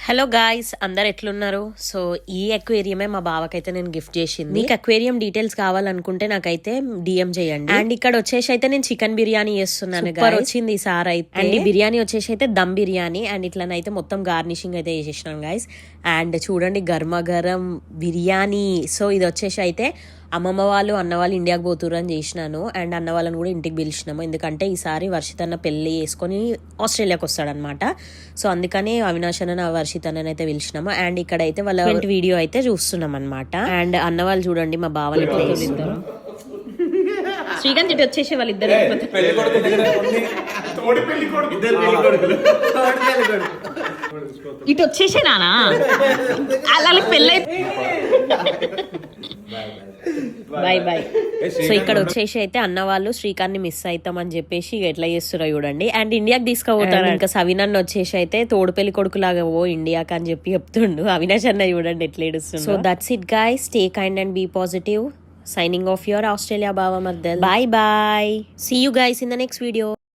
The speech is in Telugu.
హలో గాయ్స్, అందరు ఎట్లున్నారు? సో ఈ అక్వేరియమే మా బావకైతే నేను గిఫ్ట్ చేసింది. మీకు అక్వేరియం డీటెయిల్స్ కావాలనుకుంటే నాకైతే డిఎం చేయండి. అండ్ ఇక్కడ వచ్చేసి అయితే నేను చికెన్ బిర్యానీ చేస్తున్నాను. వచ్చింది ఈసారి అయితే. అండ్ బిర్యానీ వచ్చేసి అయితే దమ్ బిర్యానీ. అండ్ ఇట్లనైతే మొత్తం గార్నిషింగ్ అయితే చేసేసినాను గాయస్. అండ్ చూడండి గర్మగరం బిర్యానీ. సో ఇది వచ్చేసి అయితే అమ్మమ్మ వాళ్ళు అన్న వాళ్ళు ఇండియాకి పోతురు అని చేసినాను. అండ్ అన్న వాళ్ళని కూడా ఇంటికి పిలిచినాము, ఎందుకంటే ఈసారి వర్షిత్ అన్న పెళ్లి చేసుకొని ఆస్ట్రేలియాకి వస్తాడనమాట. సో అందుకని అవినాష్ అన్న వర్షిత్ అన్న అయితే పిలిచినాము. అండ్ ఇక్కడ అయితే వాళ్ళ వీడియో అయితే చూస్తున్నాం అనమాట. అండ్ అన్న వాళ్ళు చూడండి మా బావలు ఇద్దరు శ్రీకాంత్ ఇటు వచ్చేసి వాళ్ళిద్దరు ఇటు వచ్చేసే నానా అలా పెళ్ళై బాయ్ బాయ్. సో ఇక్కడ వచ్చేసి అయితే అన్న వాళ్ళు శ్రీకాంత్ ని మిస్ అవుతామని చెప్పేసి ఎట్లా చేస్తున్నా చూడండి. అండ్ ఇండియాకి తీసుకుపోతారు. ఇంకా సవినన్ను వచ్చేసి అయితే తోడు పెళ్లి కొడుకులాగా ఓ ఇండియాకి అని చెప్పి చెప్తుండు. అవినాష్ అన్న చూడండి ఎట్లా ఏడుస్తుంది. So that's it guys, stay kind and be positive. Signing off your Australia Bava Maddal. Bye bye. See you guys in the next video.